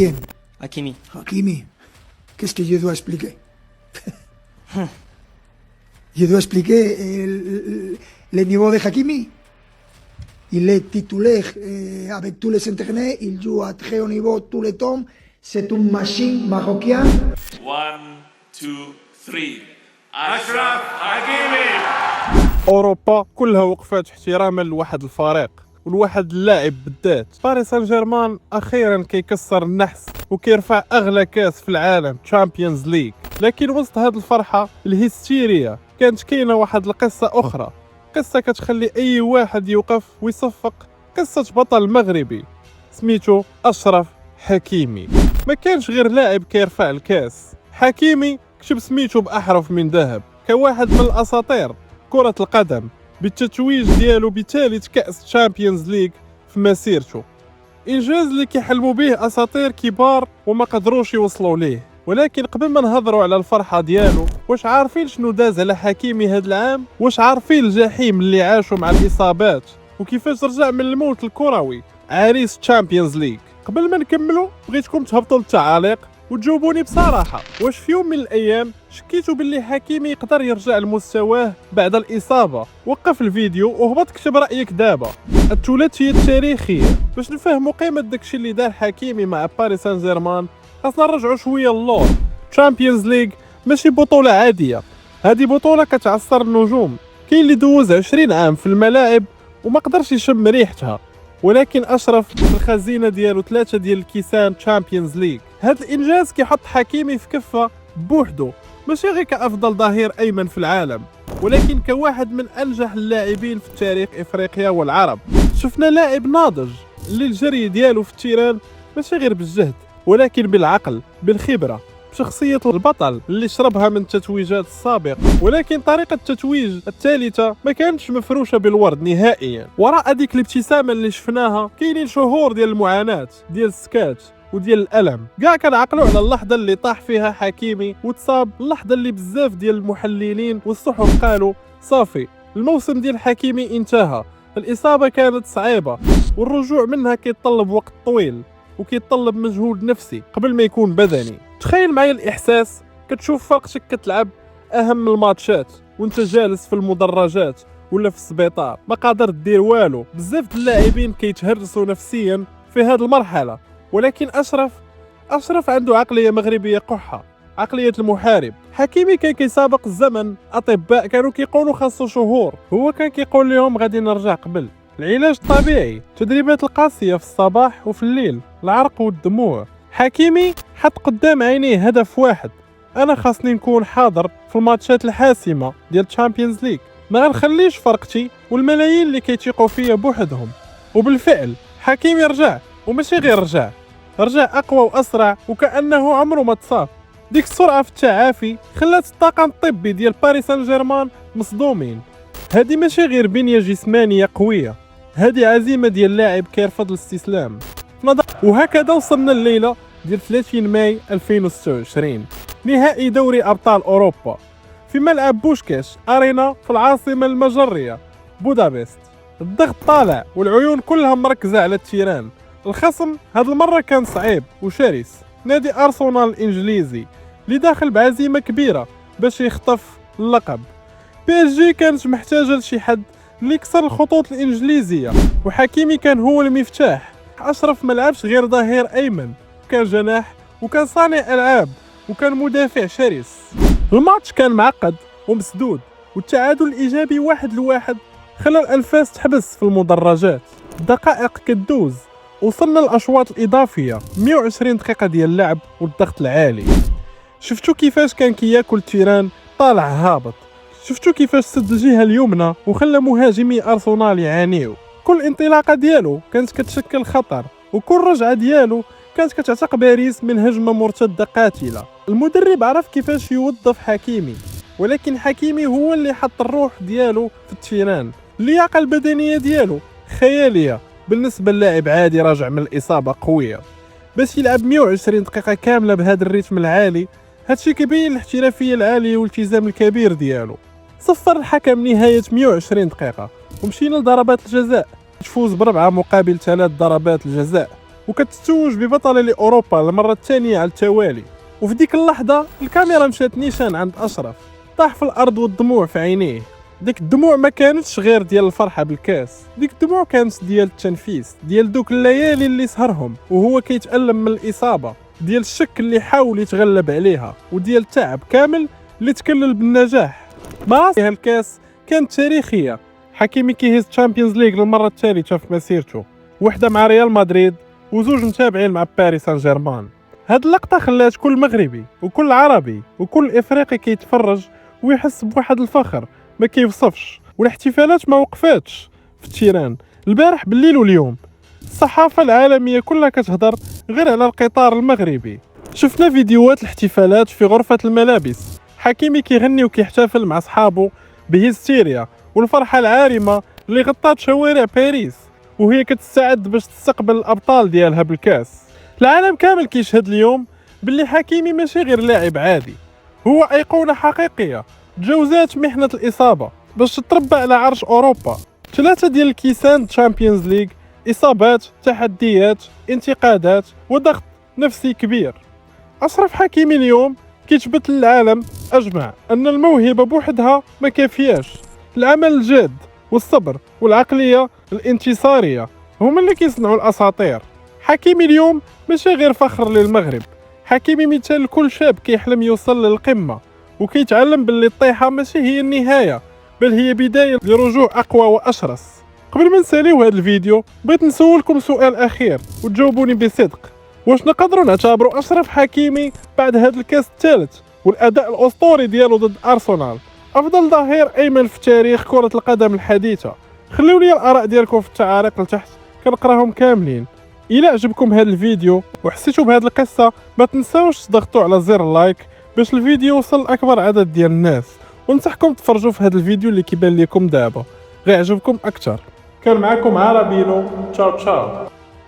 quién? Hakimi. Hakimi. Qu'est-ce que je dois expliquer? Je dois expliquer le niveau de Hakimi. Il est titulaire avec tous les intérêts, il joue à très haut niveau tous les temps. C'est une machine marocaine. 1, 2, 3. أشرف حكيمي. اوروبا كلها وقفات احتراما لواحد الفريق ولواحد اللاعب بالذات. باريس سان جيرمان اخيرا كيكسر النحس وكيرفع اغلى كاس في العالم تشامبيونز ليغ. لكن وسط هذه الفرحه الهستيريه كانت كاينه واحد القصه اخرى، قصه كتخلي اي واحد يوقف ويصفق. قصه بطل مغربي سميتو اشرف حكيمي. ما كانش غير لاعب كيرفع الكاس، حكيمي كتب سميتو باحرف من ذهب كواحد من الاساطير كرة القدم بالتتويج ديالو بثالث كأس تشامبيونز ليغ في مسيرته. انجاز اللي كيحلموا به اساطير كبار وما قدروش يوصلوا ليه. ولكن قبل ما نهضروا على الفرحة ديالو، واش عارفين شنو داز على حكيمي هذا العام؟ واش عارفين الجحيم اللي عاشوا مع الاصابات وكيفاش رجع من الموت الكروي عريس تشامبيونز ليغ؟ قبل ما نكملوا بغيتكم تهبطوا للتعاليق وتجاوبوني بصراحة، واش في يوم من الأيام شكيتوا باللي حكيمي يقدر يرجع لمستواه بعد الإصابة؟ وقف الفيديو وهبط كتب رأيك دابا. الثلاثية التاريخية. باش نفهموا قيمة داكشي اللي دار حكيمي مع باريس سان جيرمان خاصنا نرجعوا شوية للور. تشامبيونز ليغ ماشي بطولة عادية، هذه بطولة كتعصر النجوم. كاين اللي دوز 20 عام في الملاعب وما قدرش يشم ريحتها، ولكن اشرف في الخزينه ديالو 3 ديال الكيسان تشامبيونز ليغ. هذا الانجاز كيحط حكيمي في كفه بوحدو، ماشي غير كافضل ظهير ايمن في العالم، ولكن كواحد من انجح اللاعبين في تاريخ افريقيا والعرب. شفنا لاعب ناضج اللي الجري ديالو في التيران ماشي غير بالجهد ولكن بالعقل، بالخبره، بشخصية البطل اللي شربها من التتويجات السابقة. ولكن طريقة التتويج الثالثة ما كانتش مفروشة بالورد نهائيا. وراء ديك الابتسامة اللي شفناها كاينين شهور ديال المعاناة، ديال السكات وديال الألم. كاع كنعقلوا على اللحظة اللي طاح فيها حكيمي وتصاب، اللحظة اللي بزاف ديال المحللين والصحف قالوا صافي الموسم ديال حكيمي انتهى. الإصابة كانت صعيبة والرجوع منها كيتطلب وقت طويل وكيتطلب مجهود نفسي قبل ما يكون بدني. تخيل معايا الإحساس كتشوف فرقتك كتلعب أهم الماتشات وانت جالس في المدرجات ولا في السبيطار ما قادر دير والو. بزاف د اللاعبين كيتهرسوا نفسيا في هذه المرحلة، ولكن أشرف عنده عقلية مغربية قحة، عقلية المحارب. حكيمي كان كيسابق الزمن، أطباء كانوا كيقولوا خاصو شهور، هو كان كيقول لهم غادي نرجع قبل. العلاج الطبيعي، تدريبات القاسية في الصباح وفي الليل، العرق والدموع. حكيمي حط قدام عينيه هدف واحد، انا خاصني نكون حاضر في الماتشات الحاسمه ديال تشامبيونز ليغ، ما غنخليش فرقتي والملايين اللي كيتيقوا فيا بوحدهم. وبالفعل حكيمي رجع، وماشي غير رجع اقوى واسرع وكانه عمره ما تصاب. ديك السرعه في التعافي خلات الطاقم الطبي ديال باريس سان جيرمان مصدومين. هذه ماشي غير بنيه جسمانيه قويه، هذه عزيمه ديال لاعب كيرفض الاستسلام. وهكذا وصلنا الليلة ديال 30 ماي 2026، نهائي دوري أبطال أوروبا في ملعب بوشكاش أرينا في العاصمة المجرية بودابست. الضغط طالع والعيون كلها مركزة على التيران. الخصم هذه المرة كان صعيب وشرس، نادي أرسنال الإنجليزي اللي داخل بعزيمة كبيرة باش يخطف اللقب. بي اس جي كانت محتاجة لشي حد اللي يكسر الخطوط الإنجليزية، وحكيمي كان هو المفتاح. أشرف ما لعبش غير ظهير أيمن، كان جناح وكان صانع ألعاب وكان مدافع شرس. الماتش كان معقد ومسدود، والتعادل الإيجابي 1-1 خلى الأنفاس تحبس في المدرجات. دقائق كدوز، وصلنا الأشواط الإضافية، 120 دقيقة ديال اللعب والضغط العالي. شفتوا كيفاش كان كياكل تيران طالع هابط، شفتوا كيفاش سد الجهة اليمنى وخلى مهاجمي أرسنال يعانيو. كل انطلاقة ديالو كانت كتشكل خطر، وكل رجعة ديالو كانت كتعتق باريس من هجمة مرتدة قاتلة. المدرب عرف كيفاش يوظف حكيمي، ولكن حكيمي هو اللي حط الروح ديالو في التيران. اللياقة البدنية ديالو خيالية بالنسبة للاعب عادي راجع من الإصابة قوية. باش يلعب 120 دقيقة كاملة بهذا الريتم العالي، هادشي كيبين الاحترافية العالية والالتزام الكبير ديالو. صفر الحكم نهاية 120 دقيقة ومشينا لضربات الجزاء، تفوز ب4 مقابل 3 ضربات الجزاء. وكتتوج ببطلة لأوروبا للمرة الثانية على التوالي. وفي ديك اللحظة الكاميرا مشات نيشان عند أشرف، طاح في الأرض والدموع في عينيه. ديك الدموع ما كانتش غير ديال الفرحة بالكاس، ديك الدموع كانت ديال التنفيس، ديال دوك الليالي اللي سهرهم وهو كيتألم من الإصابة، ديال الشك اللي حاول يتغلب عليها، وديال التعب كامل اللي تكلل بالنجاح. معاصيها الكاس كانت تاريخية. حكيمي كيهز تشامبيونز ليغ للمرة الثالثة في مسيرته، وحدة مع ريال مدريد وزوج متابعين مع باريس سان جيرمان. هاد اللقطة خلات كل مغربي وكل عربي وكل إفريقي كيتفرج ويحس بواحد الفخر ما كيوصفش. والاحتفالات ما وقفاتش في التيران البارح بالليل واليوم. الصحافة العالمية كلها كتهضر غير على القطار المغربي. شفنا فيديوهات الاحتفالات في غرفة الملابس، حكيمي كيغني وكيحتفل مع صحابه بهيستيريا والفرحة العارمة اللي غطات شوارع باريس، وهي كتستعد باش تستقبل الأبطال ديالها بالكاس. العالم كامل كيشهد اليوم باللي حكيمي ماشي غير لاعب عادي، هو أيقونة حقيقية تجاوزات محنة الإصابة باش تتربى على عرش أوروبا. 3 ديال الكيسان تشامبيونز ليغ، إصابات، تحديات، انتقادات وضغط نفسي كبير. أشرف حكيمي اليوم كيثبت للعالم أجمع أن الموهبة بوحدها ما كافياش، العمل الجاد والصبر والعقلية الانتصارية هما اللي كيصنعوا الأساطير. حكيمي اليوم ماشي غير فخر للمغرب، حكيمي مثال لكل شاب كيحلم يوصل للقمة وكيتعلم باللي الطيحة ماشي هي النهاية بل هي بداية لرجوع أقوى وأشرس. قبل ما نساليو هذا الفيديو بغيت نسولكم سؤال أخير وتجاوبوني بصدق، واش نقدروا نعتبروا أشرف حكيمي بعد هذا الكاس الثالث والأداء الأسطوري ديالو ضد أرسنال أفضل ظهير أيمن في تاريخ كرة القدم الحديثة؟ خليو لي الآراء ديالكم في التعاليق لتحت كنقراهم كاملين. إلا عجبكم هذا الفيديو وحسيتوا بهذه القصة ما تنساوش تضغطوا على زر اللايك باش الفيديو يوصل لأكبر عدد ديال الناس، ونصحكم تفرجوا في هذا الفيديو اللي كيبان لكم دابا غيعجبكم أكثر. كان معكم عربينو، تشاو تشاو.